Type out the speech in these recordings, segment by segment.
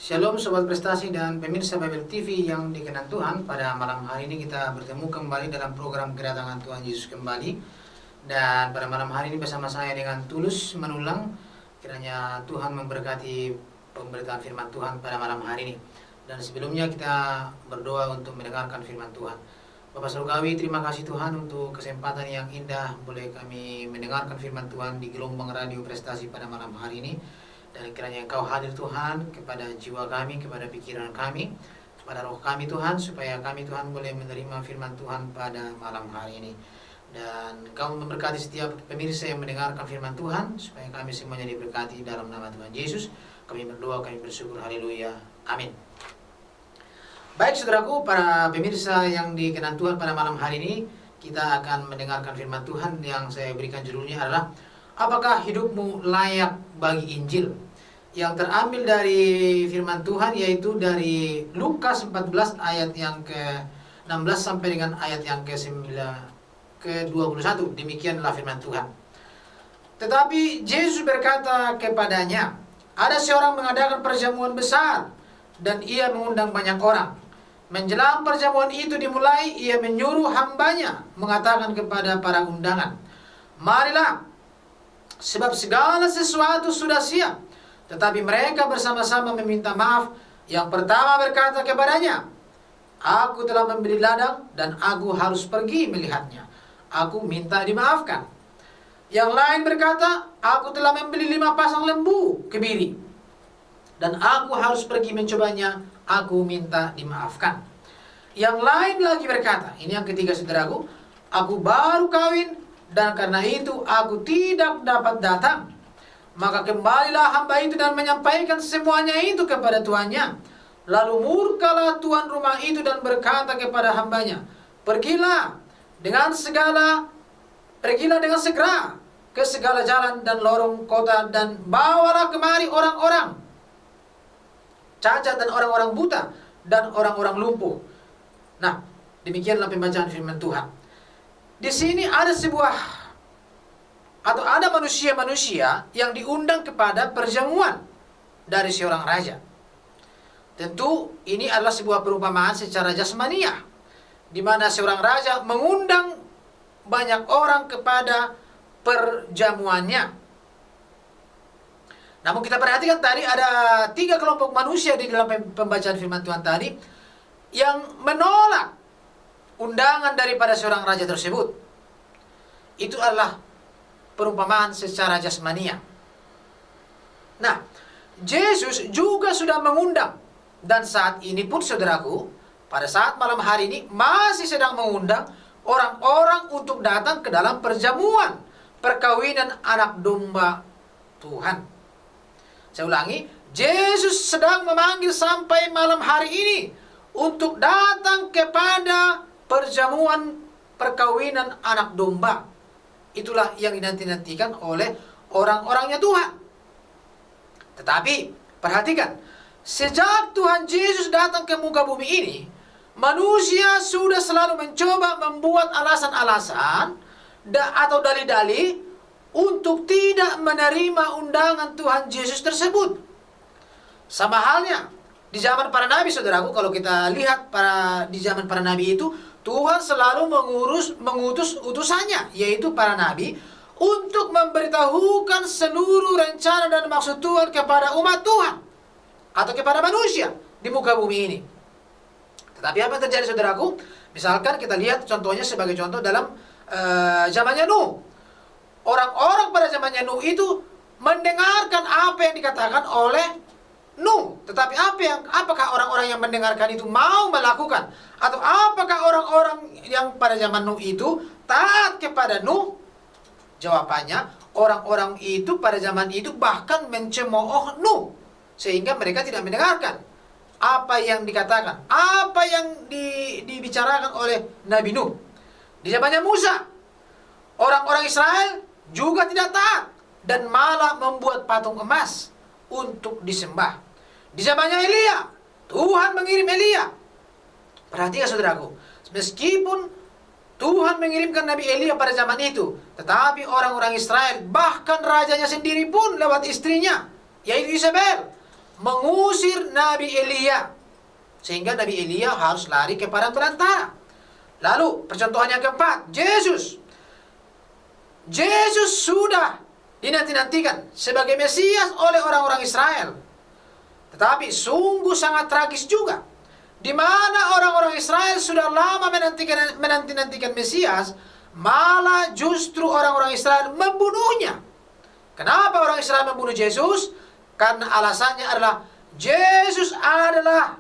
Shalom Sobat Prestasi dan pemirsa Bible TV yang dikenan Tuhan. Pada malam hari ini kita bertemu kembali dalam program kedatangan Tuhan Yesus kembali. Dan pada malam hari ini bersama saya dengan tulus menulang. Kiranya Tuhan memberkati pemberitaan firman Tuhan pada malam hari ini. Dan sebelumnya kita berdoa untuk mendengarkan firman Tuhan. Bapak Surgawi, terima kasih Tuhan untuk kesempatan yang indah boleh kami mendengarkan firman Tuhan di gelombang radio Prestasi pada malam hari ini. Dan kiranya Engkau hadir Tuhan kepada jiwa kami, kepada pikiran kami, kepada roh kami Tuhan, supaya kami Tuhan boleh menerima firman Tuhan pada malam hari ini. Dan Engkau memberkati setiap pemirsa yang mendengarkan firman Tuhan, supaya kami semuanya diberkati dalam nama Tuhan Yesus. Kami berdoa, kami bersyukur, haleluya, amin. Baik saudaraku, para pemirsa yang dikenan Tuhan pada malam hari ini, kita akan mendengarkan firman Tuhan yang saya berikan judulnya adalah apakah hidupmu layak bagi Injil? Yang terambil dari firman Tuhan yaitu dari Lukas 14 ayat yang ke-16 sampai dengan ayat yang ke-21. Demikianlah firman Tuhan. Tetapi Yesus berkata kepadanya, ada seorang mengadakan perjamuan besar dan ia mengundang banyak orang. Menjelang perjamuan itu dimulai, ia menyuruh hambanya mengatakan kepada para undangan, marilah, sebab segala sesuatu sudah siap. Tetapi mereka bersama-sama meminta maaf. Yang pertama berkata kepadanya, aku telah membeli ladang dan aku harus pergi melihatnya. Aku minta dimaafkan. Yang lain berkata, aku telah membeli 5 pasang lembu kebiri dan aku harus pergi mencobanya. Aku minta dimaafkan. Yang lain lagi berkata, ini yang ketiga saudaraku, aku baru kawin dan karena itu aku tidak dapat datang. Maka kembalilah hamba itu dan menyampaikan semuanya itu kepada tuannya. Lalu murkalah tuan rumah itu dan berkata kepada hambanya, pergilah dengan segera ke segala jalan dan lorong kota dan bawalah kemari orang-orang cacat dan orang-orang buta dan orang-orang lumpuh. Nah, demikianlah pembacaan firman Tuhan. Di sini ada manusia-manusia yang diundang kepada perjamuan dari seorang raja. Tentu ini adalah sebuah perumpamaan secara jasmaniah, di mana seorang raja mengundang banyak orang kepada perjamuannya. Namun kita perhatikan tadi ada 3 kelompok manusia di dalam pembacaan firman Tuhan tadi yang menolak undangan daripada seorang raja tersebut. Itu adalah perumpamaan secara jasmania. Nah, Yesus juga sudah mengundang, dan saat ini pun saudaraku, pada saat malam hari ini masih sedang mengundang orang-orang untuk datang ke dalam perjamuan perkawinan anak domba Tuhan. Saya ulangi, Yesus sedang memanggil sampai malam hari ini untuk datang kepada perjamuan perkawinan anak domba. Itulah yang dinanti-nantikan oleh orang-orangnya Tuhan. Tetapi perhatikan, sejak Tuhan Yesus datang ke muka bumi ini, manusia sudah selalu mencoba membuat alasan-alasan atau dalih-dalih untuk tidak menerima undangan Tuhan Yesus tersebut. Sama halnya di zaman para nabi, saudaraku, kalau kita lihat di zaman para nabi itu, Tuhan selalu mengutus utusannya, yaitu para nabi, untuk memberitahukan seluruh rencana dan maksud Tuhan kepada umat Tuhan atau kepada manusia di muka bumi ini. Tetapi apa yang terjadi, saudaraku? Misalkan kita lihat contohnya sebagai contoh dalam zamannya Nuh. Orang-orang pada zamannya Nuh itu mendengarkan apa yang dikatakan oleh Nuh. Tetapi apakah orang-orang yang mendengarkan itu mau melakukan? Atau apakah orang-orang yang pada zaman Nuh itu taat kepada Nuh? Jawabannya, orang-orang itu pada zaman itu bahkan mencemooh Nuh. Sehingga mereka tidak mendengarkan apa yang dikatakan, apa yang dibicarakan oleh Nabi Nuh. Di zamannya Musa, orang-orang Israel juga tidak taat dan malah membuat patung emas untuk disembah. Di zamannya Elia, Tuhan mengirim Elia. Perhatikan saudaraku, meskipun Tuhan mengirimkan Nabi Elia pada zaman itu, tetapi orang-orang Israel, bahkan rajanya sendiri pun lewat istrinya, yaitu Isabel, mengusir mengusir Nabi Elia. Sehingga Nabi Elia harus lari ke padang belantara. Lalu percontohan yang keempat, Yesus. Yesus sudah dinanti-nantikan sebagai Mesias oleh orang-orang Israel. Tetapi sungguh sangat tragis juga, di mana orang-orang Israel sudah lama menanti-nantikan Mesias, malah justru orang-orang Israel membunuhnya. Kenapa orang Israel membunuh Yesus? Karena alasannya adalah Yesus adalah,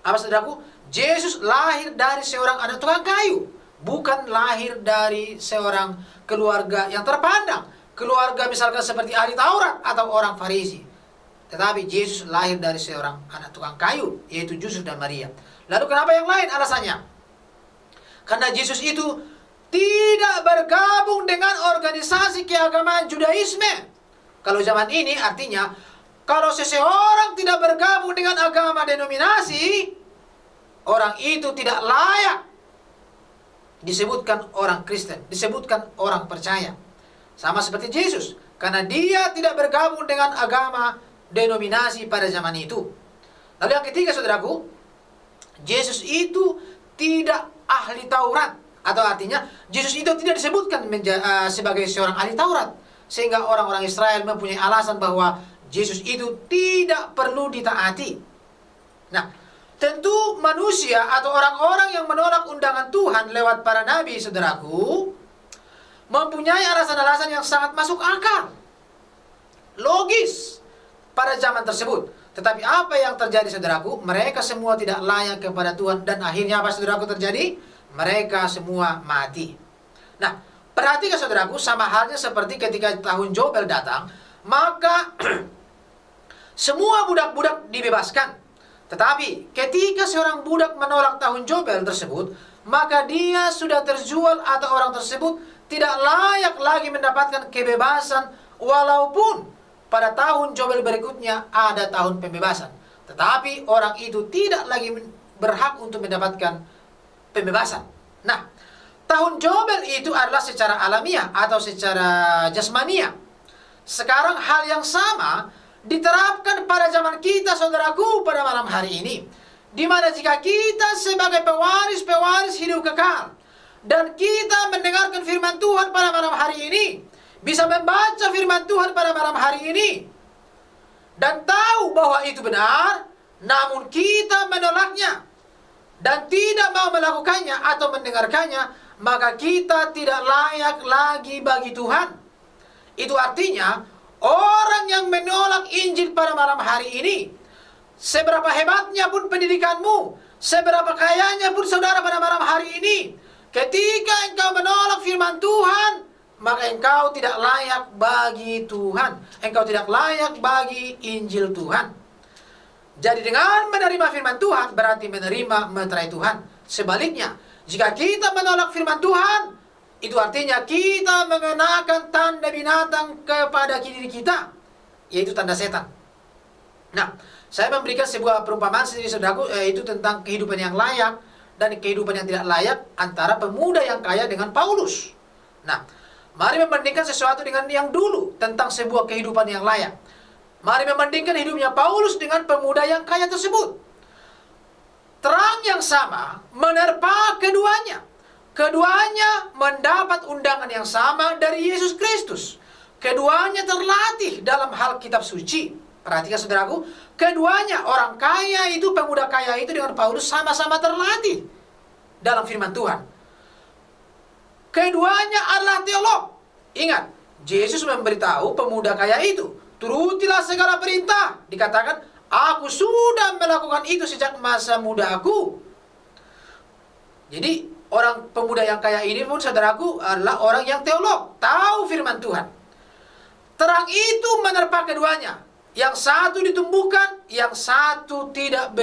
apa saudaraku? Yesus lahir dari seorang anak tukang kayu, bukan lahir dari seorang keluarga yang terpandang, keluarga misalkan seperti ahli Taurat atau orang Farisi. Tetapi Yesus lahir dari seorang anak tukang kayu, yaitu Yusuf dan Maria. Lalu kenapa yang lain alasannya? Karena Yesus itu tidak bergabung dengan organisasi keagamaan Judaisme. Kalau zaman ini artinya, kalau seseorang tidak bergabung dengan agama denominasi, orang itu tidak layak disebutkan orang Kristen, disebutkan orang percaya. Sama seperti Yesus, karena dia tidak bergabung dengan agama denominasi pada zaman itu. Lalu yang ketiga, saudaraku, Yesus itu tidak ahli Taurat, atau artinya Yesus itu tidak disebutkan sebagai seorang ahli Taurat, sehingga orang-orang Israel mempunyai alasan bahwa Yesus itu tidak perlu ditaati. Nah, tentu manusia atau orang-orang yang menolak undangan Tuhan lewat para nabi, saudaraku, mempunyai alasan-alasan yang sangat masuk akal, logis pada zaman tersebut. Tetapi apa yang terjadi, saudaraku? Mereka semua tidak layak kepada Tuhan, dan akhirnya apa, saudaraku, terjadi? Mereka semua mati. Nah, perhatikan, saudaraku, sama halnya seperti ketika tahun Yobel datang, maka semua budak-budak dibebaskan. Tetapi ketika seorang budak menolak tahun Yobel tersebut, maka dia sudah terjual atau orang tersebut tidak layak lagi mendapatkan kebebasan, walaupun pada tahun Yobel berikutnya ada tahun pembebasan. Tetapi orang itu tidak lagi berhak untuk mendapatkan pembebasan. Nah, tahun Yobel itu adalah secara alamiah atau secara jasmania. Sekarang hal yang sama diterapkan pada zaman kita, saudaraku, pada malam hari ini. Di mana jika kita sebagai pewaris-pewaris hidup kekal, dan kita mendengarkan firman Tuhan pada malam hari ini, bisa membaca firman Tuhan pada malam hari ini, dan tahu bahwa itu benar, namun kita menolaknya, dan tidak mau melakukannya atau mendengarkannya, maka kita tidak layak lagi bagi Tuhan. Itu artinya, orang yang menolak Injil pada malam hari ini, seberapa hebatnya pun pendidikanmu, seberapa kayanya pun saudara pada malam hari ini, ketika engkau menolak firman Tuhan, maka engkau tidak layak bagi Tuhan. Engkau tidak layak bagi Injil Tuhan. Jadi dengan menerima firman Tuhan, berarti menerima meterai Tuhan. Sebaliknya, jika kita menolak firman Tuhan, itu artinya kita mengenakan tanda binatang kepada diri kita, yaitu tanda setan. Nah, saya memberikan sebuah perumpamaan sendiri, saudaraku, yaitu tentang kehidupan yang layak dan kehidupan yang tidak layak antara pemuda yang kaya dengan Paulus. Nah, mari membandingkan sesuatu dengan yang dulu tentang sebuah kehidupan yang layak. Mari membandingkan hidupnya Paulus dengan pemuda yang kaya tersebut. Terang yang sama menerpa keduanya. Keduanya mendapat undangan yang sama dari Yesus Kristus. Keduanya terlatih dalam hal kitab suci. Perhatikan, saudaraku, keduanya, orang kaya itu, pemuda kaya itu dengan Paulus sama-sama terlatih dalam firman Tuhan. Keduanya adalah teolog. Ingat, Yesus memberitahu pemuda kaya itu, turutilah segala perintah. Dikatakan, aku sudah melakukan itu sejak masa muda aku. Jadi, orang pemuda yang kaya ini pun, saudaraku, adalah orang yang teolog, tahu firman Tuhan. Terang itu menerpa keduanya. Yang satu ditumbuhkan, yang satu tidak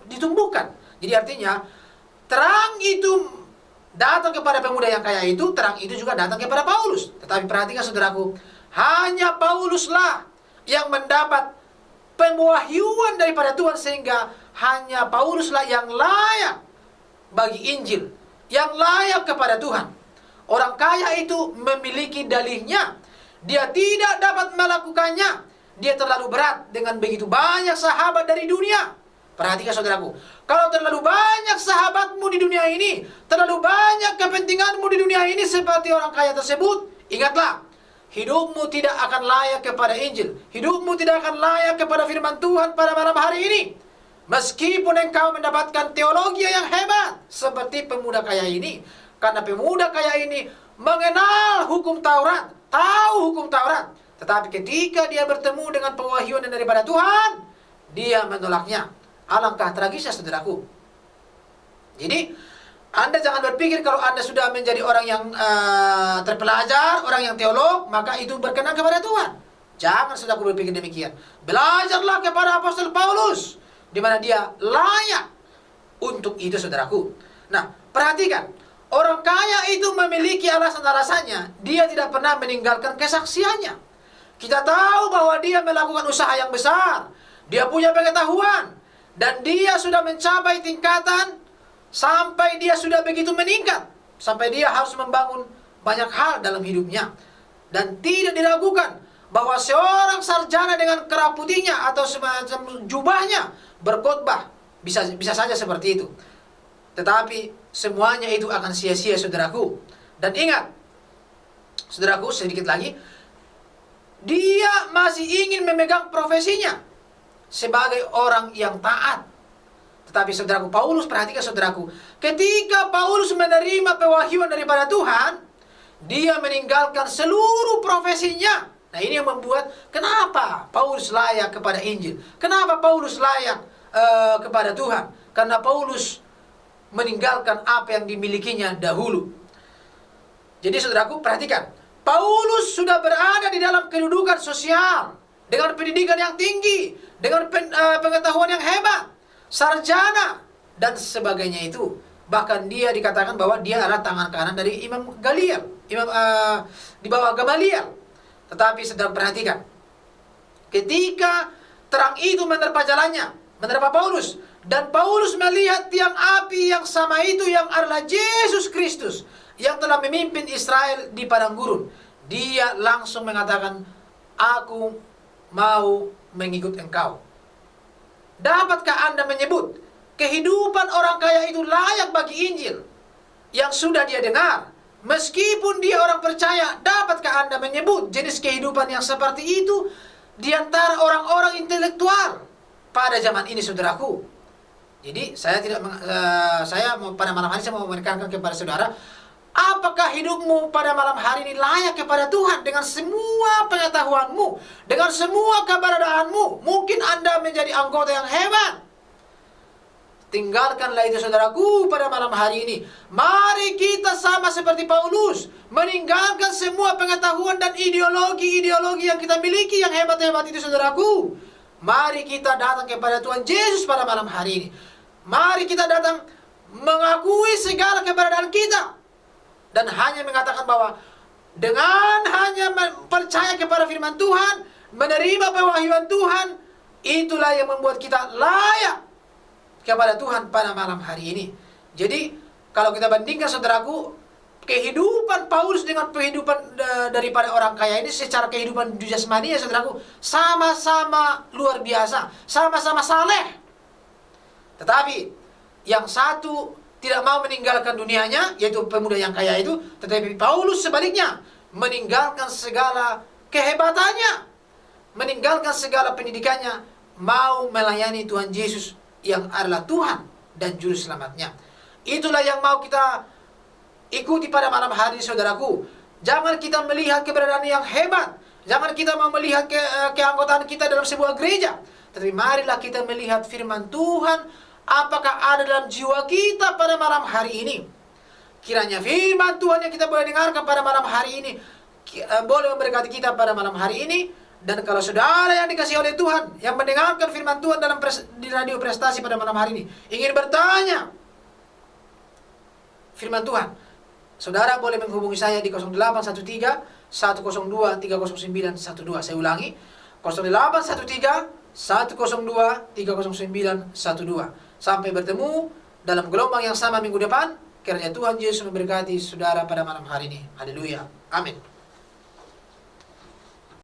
ditumbuhkan. Jadi artinya, terang itu datang kepada pemuda yang kaya itu, terang itu juga datang kepada Paulus. Tetapi perhatikan, saudaraku, hanya Pauluslah yang mendapat pewahyuan daripada Tuhan, sehingga hanya Pauluslah yang layak bagi Injil, yang layak kepada Tuhan. Orang kaya itu memiliki dalihnya, dia tidak dapat melakukannya, dia terlalu berat dengan begitu banyak sahabat dari dunia. Perhatikan saudaraku, kalau terlalu banyak sahabatmu di dunia ini, terlalu banyak kepentinganmu di dunia ini seperti orang kaya tersebut, ingatlah, hidupmu tidak akan layak kepada Injil. Hidupmu tidak akan layak kepada firman Tuhan pada malam hari ini. Meskipun engkau mendapatkan teologi yang hebat seperti pemuda kaya ini. Karena pemuda kaya ini mengenal hukum Taurat, tahu hukum Taurat. Tetapi ketika dia bertemu dengan pewahyuan daripada Tuhan, dia menolaknya. Alangkah tragisnya saudaraku. Jadi Anda jangan berpikir kalau Anda sudah menjadi orang yang terpelajar, orang yang teolog, maka itu berkenan kepada Tuhan. Jangan saudaraku berpikir demikian. Belajarlah kepada Apostol Paulus, di mana dia layak untuk itu saudaraku. Nah, perhatikan, orang kaya itu memiliki alasan-alasannya. Dia tidak pernah meninggalkan kesaksiannya. Kita tahu bahwa dia melakukan usaha yang besar. Dia punya pengetahuan. Dan dia sudah mencapai tingkatan sampai dia sudah begitu meningkat. Sampai dia harus membangun banyak hal dalam hidupnya. Dan tidak diragukan bahwa seorang sarjana dengan kerah putihnya atau semacam jubahnya berkhotbah. Bisa saja seperti itu. Tetapi semuanya itu akan sia-sia saudaraku. Dan ingat, saudaraku sedikit lagi, dia masih ingin memegang profesinya sebagai orang yang taat. Tetapi saudaraku, Paulus, perhatikan saudaraku, ketika Paulus menerima pewahyuan daripada Tuhan, dia meninggalkan seluruh profesinya. Nah, ini yang membuat kenapa Paulus layak kepada Injil. Kenapa Paulus layak kepada Tuhan? Karena Paulus meninggalkan apa yang dimilikinya dahulu. Jadi saudaraku, perhatikan, Paulus sudah berada di dalam kedudukan sosial, dengan pendidikan yang tinggi, dengan pengetahuan yang hebat, sarjana, dan sebagainya itu. Bahkan dia dikatakan bahwa dia adalah tangan kanan dari Imam Gamaliel, di bawah Gamaliel. Tetapi sedang perhatikan, ketika terang itu menerpa jalannya, menerpa Paulus, dan Paulus melihat tiang api yang sama itu yang adalah Yesus Kristus, yang telah memimpin Israel di padang gurun, dia langsung mengatakan, aku mau mengikut engkau. Dapatkah Anda menyebut kehidupan orang kaya itu layak bagi Injil yang sudah dia dengar? Meskipun dia orang percaya, dapatkah Anda menyebut jenis kehidupan yang seperti itu di antara orang-orang intelektual pada zaman ini, saudaraku? Jadi saya mau pada malam hari saya mau menekankan kepada saudara, apakah hidupmu pada malam hari ini layak kepada Tuhan dengan semua pengetahuanmu, dengan semua keberadaanmu? Mungkin Anda menjadi anggota yang hebat. Tinggalkanlah itu saudaraku pada malam hari ini. Mari kita sama seperti Paulus, meninggalkan semua pengetahuan dan ideologi-ideologi yang kita miliki yang hebat-hebat itu saudaraku. Mari kita datang kepada Tuhan Yesus pada malam hari ini. Mari kita datang mengakui segala keberadaan kita. Dan hanya mengatakan bahwa dengan hanya percaya kepada firman Tuhan, menerima pewahyuan Tuhan, itulah yang membuat kita layak kepada Tuhan pada malam hari ini. Jadi, kalau kita bandingkan saudaraku, kehidupan Paulus dengan kehidupan daripada orang kaya ini secara kehidupan jasmani ya saudaraku, sama-sama luar biasa, sama-sama saleh. Tetapi, yang satu tidak mau meninggalkan dunianya, yaitu pemuda yang kaya itu. Tetapi Paulus sebaliknya, meninggalkan segala kehebatannya, meninggalkan segala pendidikannya, mau melayani Tuhan Yesus yang adalah Tuhan dan Juru Selamatnya. Itulah yang mau kita ikuti pada malam hari ini saudaraku. Jangan kita melihat keberadaan yang hebat, jangan kita mau melihat keanggotaan kita dalam sebuah gereja. Tetapi marilah kita melihat firman Tuhan, apakah ada dalam jiwa kita pada malam hari ini. Kiranya firman Tuhan yang kita boleh dengarkan pada malam hari ini boleh memberkati kita pada malam hari ini. Dan kalau saudara yang dikasihi oleh Tuhan, yang mendengarkan firman Tuhan di radio Prestasi pada malam hari ini, ingin bertanya firman Tuhan, saudara boleh menghubungi saya di 0813 102 309 12. Saya ulangi, 0813 102 309 12. Sampai bertemu dalam gelombang yang sama minggu depan. Kiranya Tuhan Yesus memberkati saudara pada malam hari ini. Haleluya. Amin.